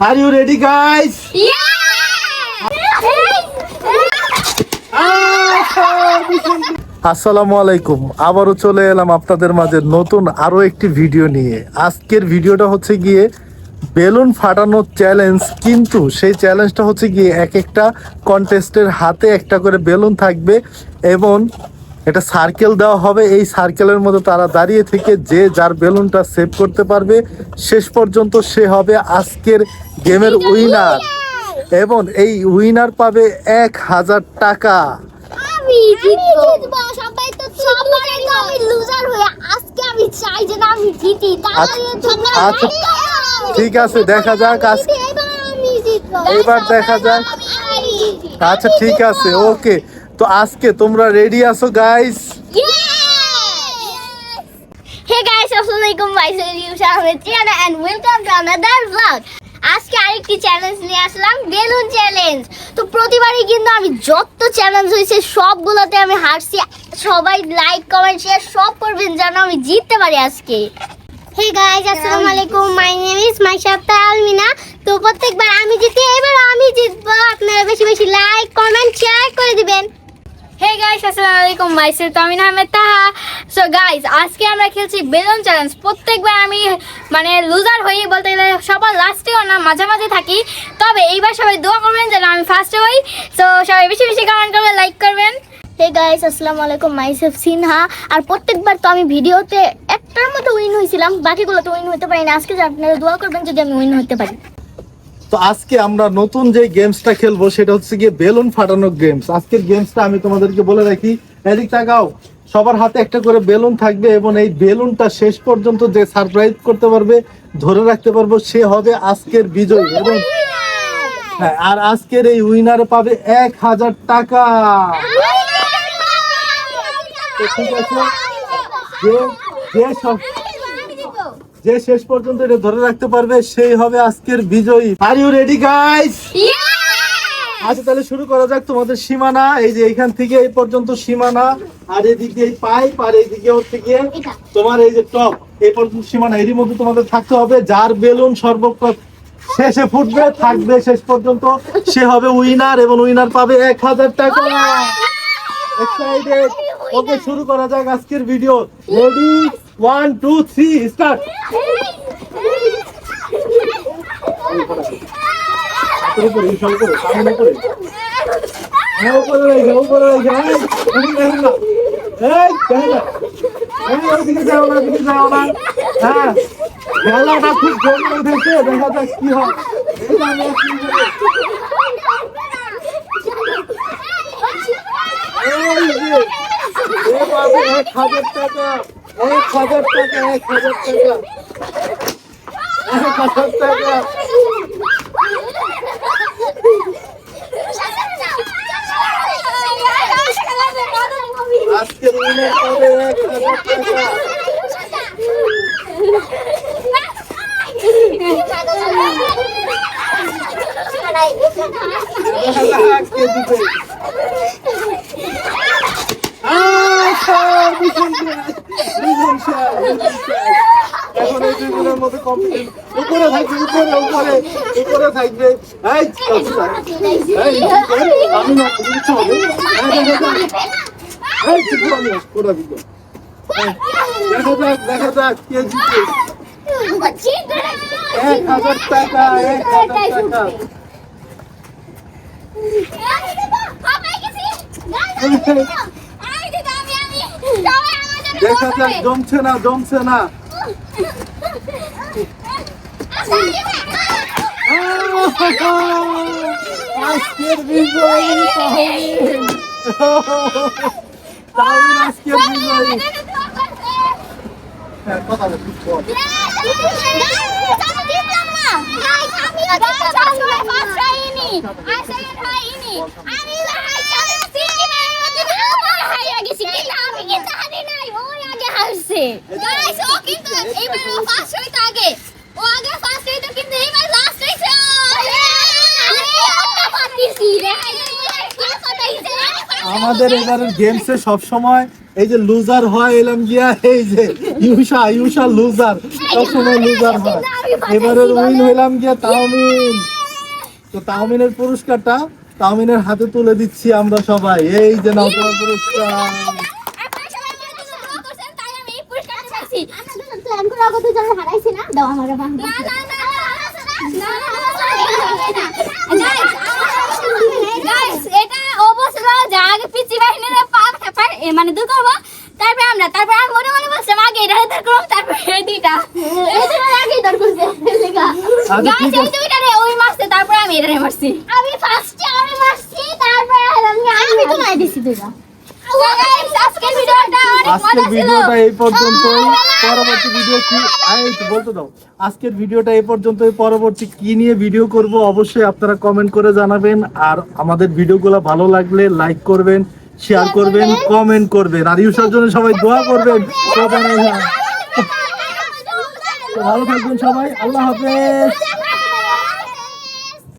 Are you ready, guys? আসসালামু আলাইকুম, আবারও চলে এলাম আপনাদের মাঝে নতুন আরো একটি ভিডিও নিয়ে। আজকের ভিডিওটা হচ্ছে গিয়ে বেলুন ফাটানোর চ্যালেঞ্জ, কিন্তু সেই চ্যালেঞ্জটা হচ্ছে গিয়ে এক একটা কন্টেস্টের হাতে একটা করে বেলুন থাকবে এবং একটা সার্কেল দেওয়া হবে। এই সার্কেলের মধ্যে তারা দাঁড়িয়ে থেকে যে যার বেলুনটা সেভ করতে পারবে শেষ পর্যন্ত সে হবে আজকের গেমের উইনার, এবং এই উইনার পাবে 1000 টাকা। আমি জিতবো। সবাই তো আমি লুজার হয়ে আজকে আমি চাই যে না আমি জিতি। আচ্ছা ঠিক আছে, দেখা যাক আজকে এবার দেখা যাক। আচ্ছা ঠিক আছে, ওকে। তো আজকে তোমরা রেডি আছো guys? Hey guys, assalamualaikum. Myself Yusha Ahmed Tiana and welcome to another vlog. আজকে আরেকটি চ্যালেঞ্জ নিয়ে আসলাম, বেলুন চ্যালেঞ্জ। তো প্রতিবারই কিন্তু আমি যত চ্যালেঞ্জ হয়েছে সবগুলোতে আমি হারছি। সবাই লাইক কমেন্ট শেয়ার সব করবেন যেন আমি জিততে পারি আজকে। হে গাইস, আসসালামু আলাইকুম। My name is Maishata Almina. তো প্রত্যেকবার আমি জিতি, এবার আমি জিতবো। আপনারা বেশি বেশি লাইক কমেন্ট শেয়ার করে দিবেন। Hey guys, আসসালামু আলাইকুম। মাইসেলফ তামিনা আহমেদ তাহা। সো গাইস, আজকে আমরা খেলছি বেলুন চ্যালেঞ্জ। প্রত্যেকবার আমি লুজার হই, বলতে গেলে সবার লাস্টেও না, মাঝে মাঝে থাকি। তবে এইবার সবাই দোয়া করবেন যেন আমি ফার্স্টে হই। সো সবাই বেশি বেশি কমেন্ট করবেন, লাইক করবেন। হে গাইস, আসসালামু আলাইকুম। মাইসেলফ সিনহা। আর প্রত্যেকবার তো আমি ভিডিওতে একটার মতো উইন হয়েছিলাম, বাকিগুলো তো উইন হতে পারি না। আজকে আপনারা দোয়া করবেন যদি আমি উইন হতে পারি। তো আজকে আমরা নতুন যে গেমসটা খেলবো সেটা হচ্ছে গিয়ে বেলুন ফাটানো গেমস। আজকের গেমসটা আমি তোমাদেরকে বলে রাখি, এদিক তাকাও। সবার হাতে একটা করে বেলুন থাকবে এবং এই বেলুনটা শেষ পর্যন্ত যে সারপ্রাইজ করতে পারবে, ধরে রাখতে পারবো, সে হবে আজকের বিজয়ী। এবং হ্যাঁ, আর আজকের এই উইনারে পাবে 1000 টাকা। তো ঠিক আছে, যে শেষ পর্যন্ত এটা ধরে রাখতে পারবে সেই হবে আজকের বিজয়ী। Are you ready guys? আচ্ছা তাহলে শুরু করা যাক। তোমাদের সীমানা এই যে এখান থেকে এই পর্যন্ত সীমানা, আর এদিকে এই পাইপ, আর এইদিকে হচ্ছে গিয়ে তোমার এই যে টপ, এই পর্যন্ত সীমানা। এরই মধ্যে তোমাদের থাকতে হবে। যার বেলুন সর্বপ্রথম শেষে ফুটবে থাকবে শেষ পর্যন্ত, সে হবে উইনার এবং উইনার পাবে 1000 টাকা। এক্সাইটেড? ওকে, শুরু করা যাক আজকের ভিডিও। Ready, 1 2 3 start. খেলাটা খুব জমে উঠেছে, দেখা যাক কি হয়। 1000 টাকা, 1000 টাকা, 1000 টাকা, 1000 টাকা। আজকের উইনার পাবে 1000 টাকা। এখন এই দুইজনের মধ্যে কম্পিটিশন। উপরে থাকবে, উপরে উপরে উপরে থাকবে। আমি না কিছু হবে। দেখা যাক কে জিতে। 1000 টাকা, 1000 টাকা। দেখা যাক, জমছে না, জমছে না। আজকের বিজয়ী তাহমিন। তাহমিন আজকের বিজয়ী। কথা বল। আমাদের এবারের গেমসে সব সময় এই যে লুজার হয় এলাম গিয়া, এই যে ইউশা লুজার। সবসময় লুজার হয়। এবারে উইন হইলাম গিয়ে তাহমিন। তো তাহমিনের পুরস্কারটা তাহমিনের হাতে তুলে দিচ্ছি আমরা সবাই। এই যে নাও তোমার পুরস্কার। আপনারা সবাই আমার জন্য দোয়া করছেন, তাই আমি এই পুরস্কারটা পাইছি। আমরা তো প্ল্যান করে আগত জন্য হারাইছি না, দাও আমারে বান্ধব। না না না গাইস এটা অবশ্যই যা আগে পিচি বাহিনীর মানে দূর করবো, তারপরে আমি মনে মনে বলছিলাম আগে এটা করবো, তারপরে এই দুইটা এটার আগেই দর করছে লেগা। আচ্ছা গাইস ঠিক এই আছে, দুইটা রে ওই মারছে, তারপরে আমি এটা মারছি। আমি ফার্স্টে আমি মারছি, তারপরে আমি তো মার দিছি দুইটা। গাইস আজকের ভিডিওটা অনেক আজকের মজা ছিল। ভিডিওটা এই পর্যন্তই। পরবর্তী ভিডিও কি বলতে দাও। আজকের ভিডিওটা এই পর্যন্তই। পরবর্তী কি নিয়ে ভিডিও করব অবশ্যই আপনারা কমেন্ট করে জানাবেন। আর আমাদের ভিডিওগুলো ভালো লাগলে লাইক করবেন, শেয়ার করবেন, কমেন্ট করবেন। আর ইউসার জন্য সবাই দোয়া করবেন। তো ভালো থাকবেন সবাই। আল্লাহ হাফেজ।